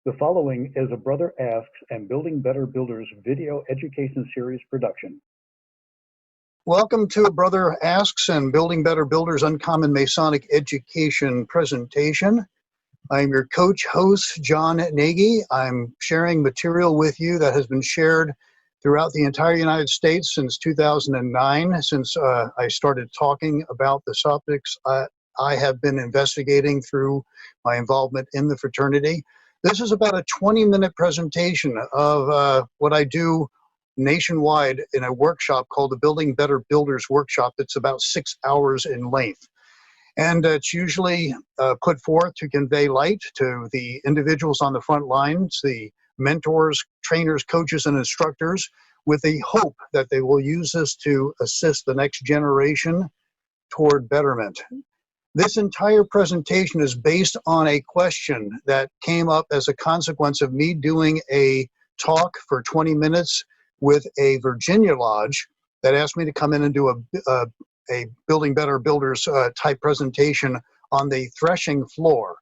The following is a Brother Asks and Building Better Builders video education series production. Welcome to a Brother Asks and Building Better Builders Uncommon Masonic Education presentation. I'm your coach host, John Nagy. I'm sharing material with you that has been shared throughout the entire United States since 2009, since I started talking about the topics I have been investigating through my involvement in the fraternity. This is about a 20-minute presentation of what I do nationwide in a workshop called the Building Better Builders Workshop. It's about 6 hours in length. And it's usually put forth to convey light to the individuals on the front lines, the mentors, trainers, coaches, and instructors, with the hope that they will use this to assist the next generation toward betterment. This entire presentation is based on a question that came up as a consequence of me doing a talk for 20 minutes with a Virginia lodge that asked me to come in and do a Building Better Builders type presentation on the threshing floor.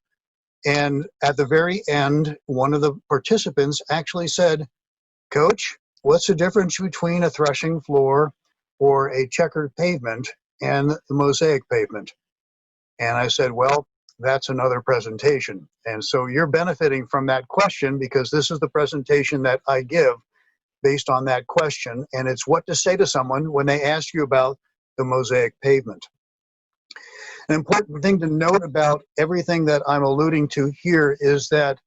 And at the very end, one of the participants actually said, "Coach, what's the difference between a threshing floor or a checkered pavement and the mosaic pavement?" And I said, well, that's another presentation. And so you're benefiting from that question because this is the presentation that I give based on that question. And it's what to say to someone when they ask you about the mosaic pavement. An important thing to note about everything that I'm alluding to here is that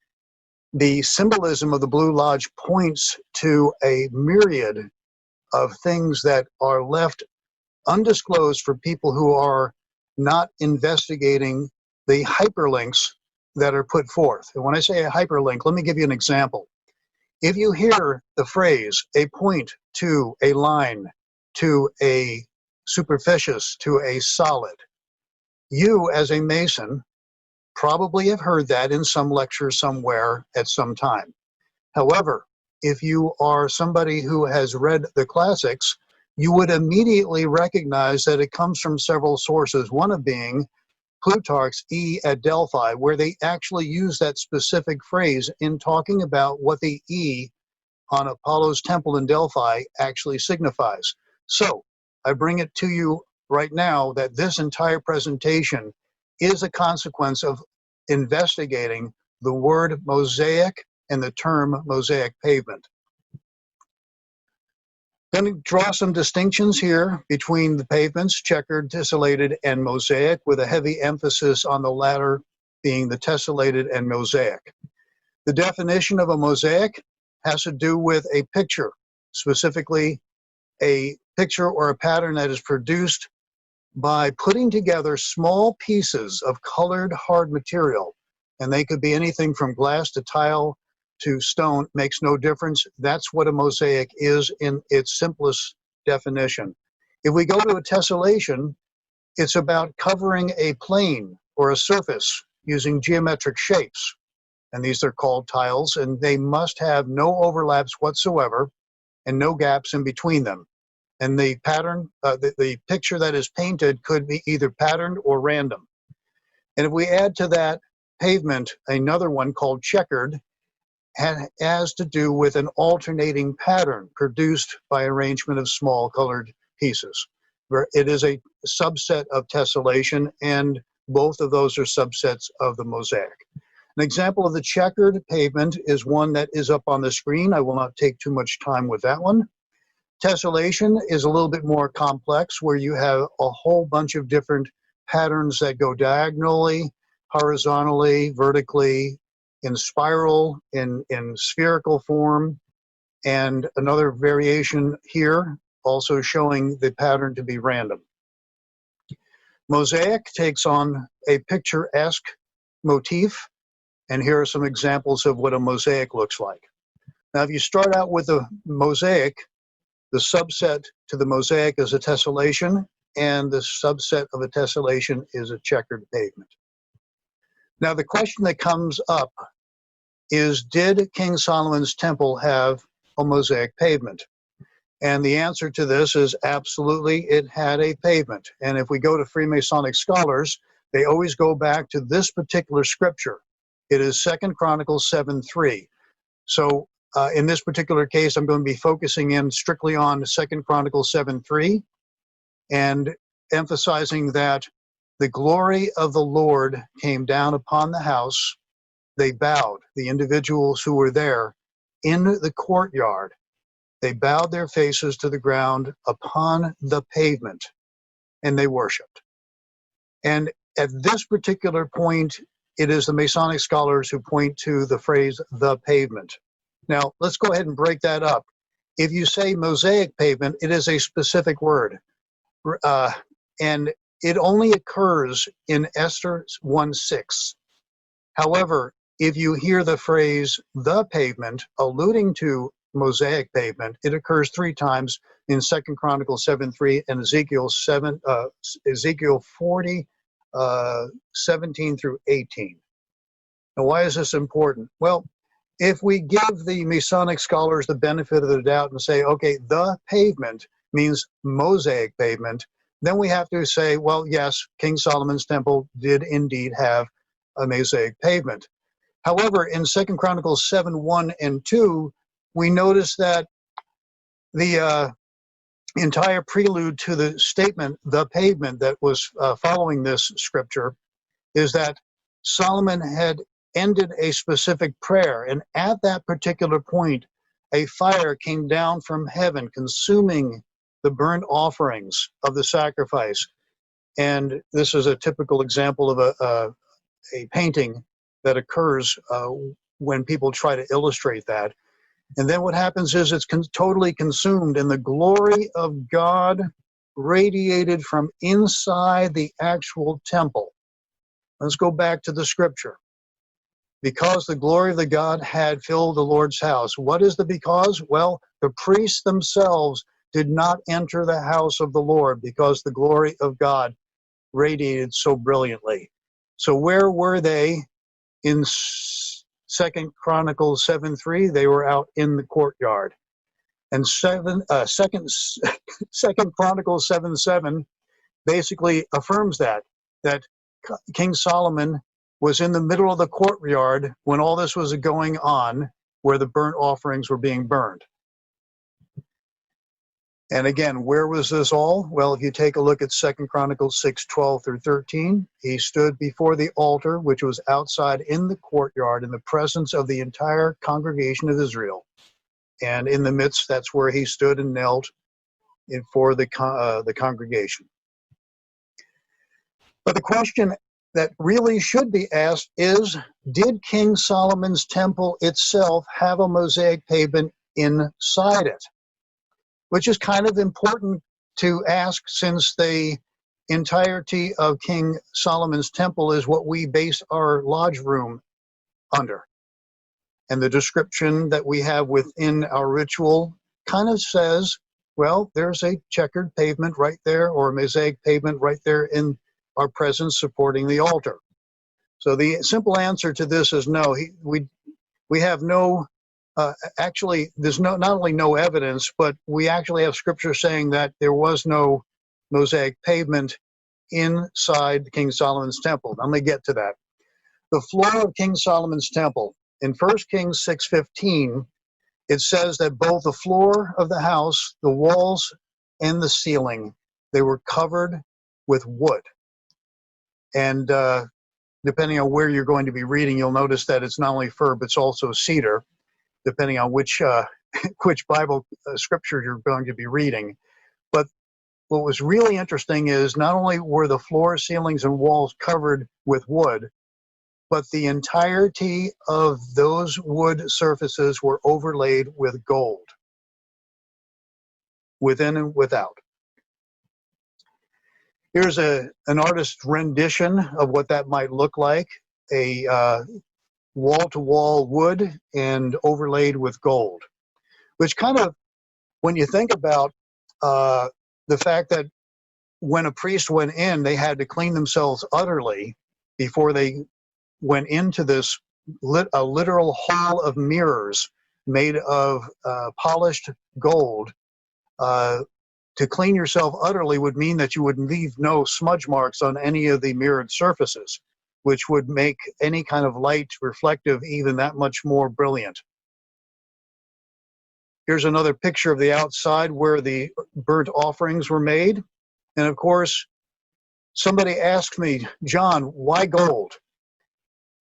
the symbolism of the Blue Lodge points to a myriad of things that are left undisclosed for people who are not investigating the hyperlinks that are put forth. And when I say a hyperlink, let me give you an example. If you hear the phrase, a point to a line, to a superficious, to a solid, you as a Mason probably have heard that in some lecture somewhere at some time. However, if you are somebody who has read the classics, you would immediately recognize that it comes from several sources, one of being Plutarch's E at Delphi, where they actually use that specific phrase in talking about what the E on Apollo's temple in Delphi actually signifies. So I bring it to you right now that this entire presentation is a consequence of investigating the word mosaic and the term mosaic pavement. Going to draw some distinctions here between the pavements, checkered, tessellated, and mosaic, with a heavy emphasis on the latter being the tessellated and mosaic. The definition of a mosaic has to do with a picture, specifically a picture or a pattern that is produced by putting together small pieces of colored hard material, and they could be anything from glass to tile to stone, makes no difference. That's what a mosaic is in its simplest definition. If we go to a tessellation, it's about covering a plane or a surface using geometric shapes. And these are called tiles, and they must have no overlaps whatsoever and no gaps in between them. And the pattern, the picture that is painted could be either patterned or random. And if we add to that pavement another one called checkered, has to do with an alternating pattern produced by arrangement of small colored pieces. It is a subset of tessellation, and both of those are subsets of the mosaic. An example of the checkered pavement is one that is up on the screen. I will not take too much time with that one. Tessellation is a little bit more complex, where you have a whole bunch of different patterns that go diagonally, horizontally, vertically, in spiral, in spherical form, and another variation here also showing the pattern to be random. Mosaic takes on a picturesque motif, and here are some examples of what a mosaic looks like. Now, if you start out with a mosaic, the subset to the mosaic is a tessellation, and the subset of a tessellation is a checkered pavement. Now, the question that comes up is, did King Solomon's temple have a mosaic pavement? And the answer to this is absolutely, it had a pavement. And if we go to Freemasonic scholars, they always go back to this particular scripture. It is 2 Chronicles 7:3. So in this particular case, I'm going to be focusing in strictly on 2 Chronicles 7:3 and emphasizing that the glory of the Lord came down upon the house. They bowed, the individuals who were there in the courtyard. They bowed their faces to the ground upon the pavement, and they worshiped. And at this particular point, it is the Masonic scholars who point to the phrase, the pavement. Now, let's go ahead and break that up. If you say Mosaic pavement, it is a specific word. And it only occurs in Esther 1:6. However, if you hear the phrase the pavement alluding to Mosaic pavement, it occurs 3 times in 2 Chronicles 7:3 and Ezekiel 40, 17 through 18. Now, why is this important? Well, if we give the Masonic scholars the benefit of the doubt and say, okay, the pavement means Mosaic pavement, then we have to say, well, yes, King Solomon's temple did indeed have a Mosaic pavement. However, in 2 Chronicles 7:1 and 2, we notice that the entire prelude to the statement, the pavement, that was following this scripture, is that Solomon had ended a specific prayer, and at that particular point, a fire came down from heaven, consuming the burnt offerings of the sacrifice. And this is a typical example of a painting that occurs when people try to illustrate that. And then what happens is it's totally consumed, and the glory of God radiated from inside the actual temple. Let's go back to the scripture. Because the glory of the God had filled the Lord's house. What is the because? Well, the priests themselves did not enter the house of the Lord because the glory of God radiated so brilliantly. So where were they in 2 Chronicles 7:3? They were out in the courtyard. And 2 Chronicles 7:7 basically affirms that King Solomon was in the middle of the courtyard when all this was going on, where the burnt offerings were being burned. And again, where was this all? Well, if you take a look at 2 Chronicles 6:12 through 13, he stood before the altar, which was outside in the courtyard in the presence of the entire congregation of Israel. And in the midst, that's where he stood and knelt for the congregation. But the question that really should be asked is, did King Solomon's temple itself have a Mosaic pavement inside it? Which is kind of important to ask, since the entirety of King Solomon's temple is what we base our lodge room under. And the description that we have within our ritual kind of says, well, there's a checkered pavement right there, or a Mosaic pavement right there in our presence supporting the altar. So the simple answer to this is no. We have no, actually, there's not only no evidence, but we actually have scripture saying that there was no Mosaic pavement inside King Solomon's temple. Let me get to that. The floor of King Solomon's temple, in 1 Kings 6:15, it says that both the floor of the house, the walls, and the ceiling, they were covered with wood. And depending on where you're going to be reading, you'll notice that it's not only fir, but it's also cedar, depending on which Bible scripture you're going to be reading. But what was really interesting is not only were the floor, ceilings, and walls covered with wood, but the entirety of those wood surfaces were overlaid with gold, within and without. Here's an artist's rendition of what that might look like: a wall-to-wall wood and overlaid with gold, which kind of, when you think about the fact that when a priest went in, they had to clean themselves utterly before they went into this a literal hall of mirrors made of polished gold. To clean yourself utterly would mean that you would leave no smudge marks on any of the mirrored surfaces. which would make any kind of light reflective even that much more brilliant. Here's another picture of the outside where the burnt offerings were made. And of course, somebody asked me, John, why gold?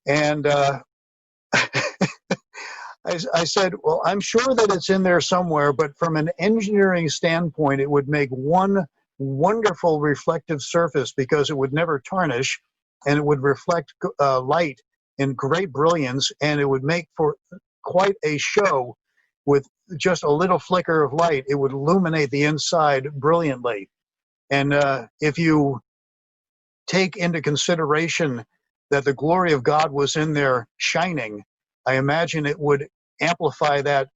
And I said, well, I'm sure that it's in there somewhere, but from an engineering standpoint, it would make one wonderful reflective surface because it would never tarnish, and it would reflect light in great brilliance, and it would make for quite a show with just a little flicker of light. It would illuminate the inside brilliantly. And if you take into consideration that the glory of God was in there shining, I imagine it would amplify that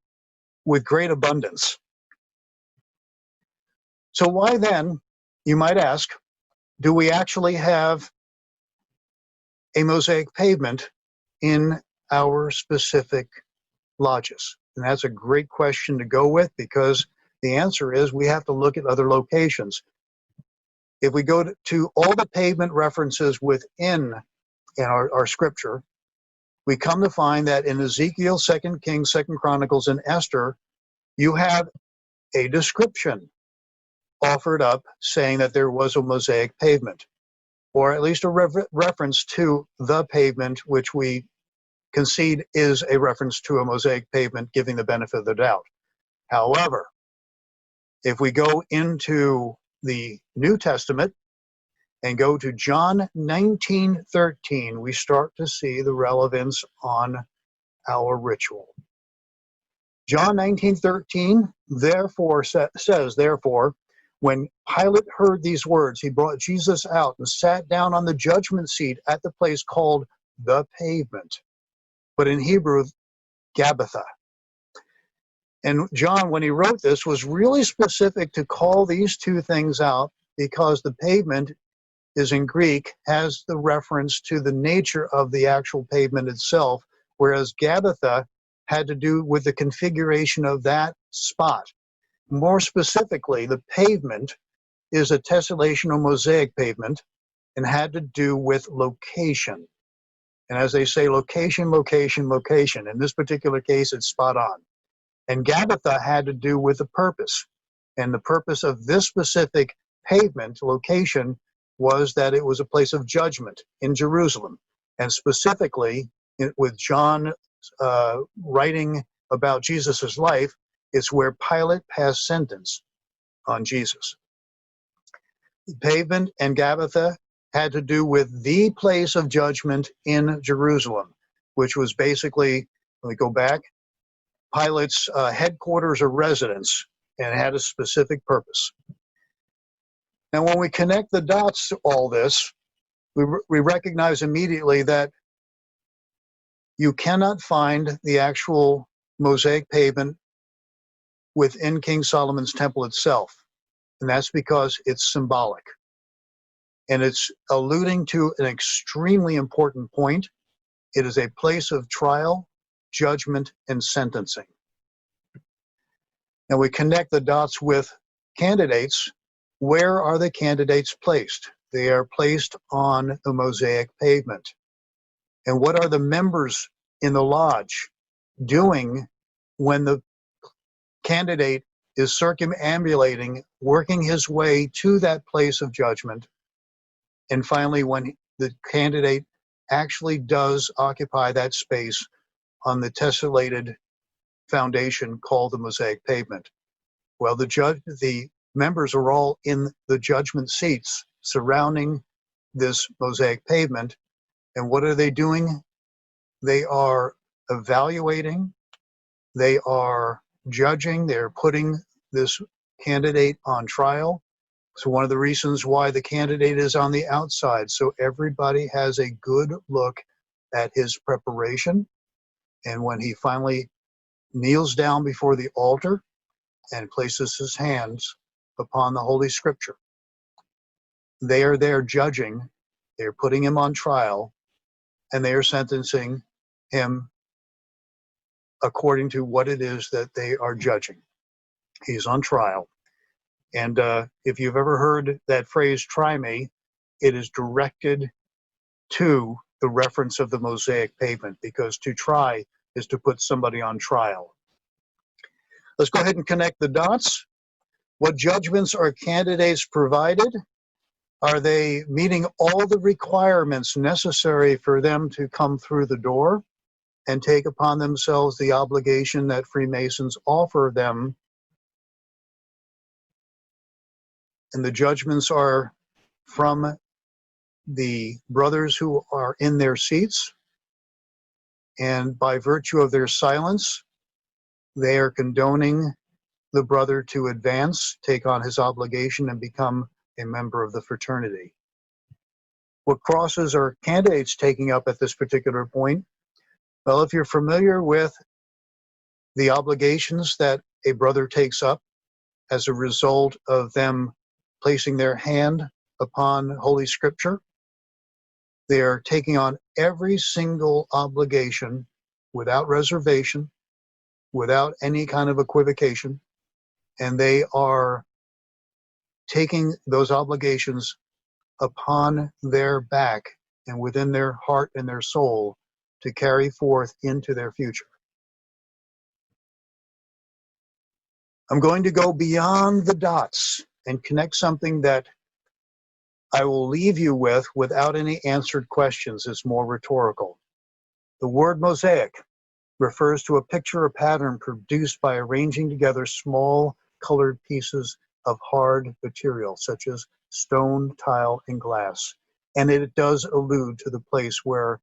with great abundance. So why then, you might ask, do we actually have a mosaic pavement in our specific lodges? And that's a great question to go with, because the answer is we have to look at other locations. If we go to all the pavement references within our scripture, we come to find that in Ezekiel, 2 Kings, 2 Chronicles, and Esther, you have a description offered up saying that there was a mosaic pavement, or at least a reference to the pavement, which we concede is a reference to a mosaic pavement, giving the benefit of the doubt. However, if we go into the New Testament and go to John 19:13, we start to see the relevance on our ritual. John 19:13 therefore says, therefore, when Pilate heard these words, he brought Jesus out and sat down on the judgment seat at the place called the Pavement, but in Hebrew, Gabbatha. And John, when he wrote this, was really specific to call these two things out, because the pavement is in Greek, has the reference to the nature of the actual pavement itself, whereas Gabbatha had to do with the configuration of that spot. More specifically, the pavement is a tessellation or mosaic pavement and had to do with location. And as they say, location, location, location. In this particular case, it's spot on. And Gabbatha had to do with the purpose. And the purpose of this specific pavement location was that it was a place of judgment in Jerusalem. And specifically, with John writing about Jesus' life, it's where Pilate passed sentence on Jesus. The pavement and Gabbatha had to do with the place of judgment in Jerusalem, which was basically, let me go back, Pilate's headquarters or residence, and had a specific purpose. Now, when we connect the dots to all this, we recognize immediately that you cannot find the actual mosaic pavement within King Solomon's temple itself. And that's because it's symbolic. And it's alluding to an extremely important point. It is a place of trial, judgment, and sentencing. Now we connect the dots with candidates. Where are the candidates placed? They are placed on the mosaic pavement. And what are the members in the lodge doing when the candidate is circumambulating, working his way to that place of judgment? And finally, when the candidate actually does occupy that space on the tessellated foundation called the mosaic pavement. Well, the members are all in the judgment seats surrounding this mosaic pavement. And what are they doing? They are evaluating, they are judging, they're putting this candidate on trial. So one of the reasons why the candidate is on the outside, so everybody has a good look at his preparation. And when he finally kneels down before the altar and places his hands upon the Holy Scripture, they are there judging, they're putting him on trial, and they are sentencing him according to what it is that they are judging. He's on trial. And if you've ever heard that phrase, try me, it is directed to the reference of the Mosaic Pavement, because to try is to put somebody on trial. Let's go ahead and connect the dots. What judgments are candidates provided? Are they meeting all the requirements necessary for them to come through the door and take upon themselves the obligation that Freemasons offer them? And the judgments are from the brothers who are in their seats, and by virtue of their silence, they are condoning the brother to advance, take on his obligation, and become a member of the fraternity. What crosses are candidates taking up at this particular point? Well, if you're familiar with the obligations that a brother takes up as a result of them placing their hand upon Holy Scripture, they are taking on every single obligation without reservation, without any kind of equivocation, and they are taking those obligations upon their back and within their heart and their soul to carry forth into their future. I'm going to go beyond the dots and connect something that I will leave you with without any answered questions. It's more rhetorical. The word mosaic refers to a picture or pattern produced by arranging together small colored pieces of hard material, such as stone, tile, and glass. And it does allude to the place where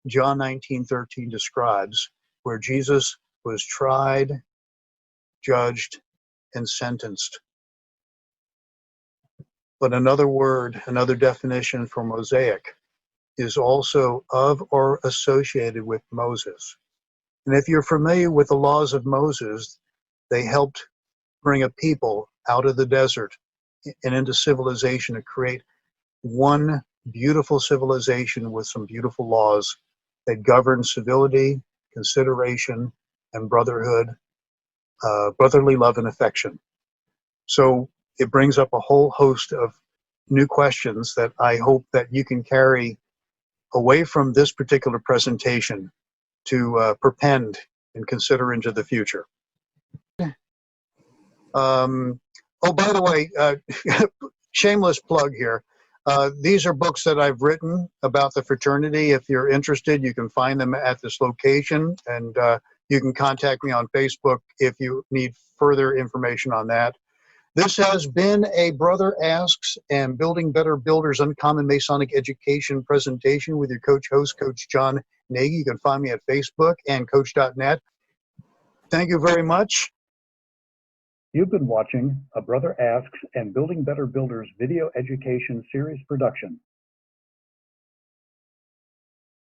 John 19:13 describes, where Jesus was tried, judged, and sentenced. But another word, another definition for mosaic is also of or associated with Moses. And if you're familiar with the laws of Moses, they helped bring a people out of the desert and into civilization to create one beautiful civilization with some beautiful laws that govern civility, consideration, and brotherhood, brotherly love and affection. So it brings up a whole host of new questions that I hope that you can carry away from this particular presentation to perpend and consider into the future. Oh, by the way, shameless plug here. These are books that I've written about the fraternity. If you're interested, you can find them at this location, and you can contact me on Facebook if you need further information on that. This has been a Brother Asks and Building Better Builders Uncommon Masonic Education presentation with your host, Coach John Nagy. You can find me at Facebook and coach.net. Thank you very much. You've been watching a Brother Asks and Building Better Builders video education series production.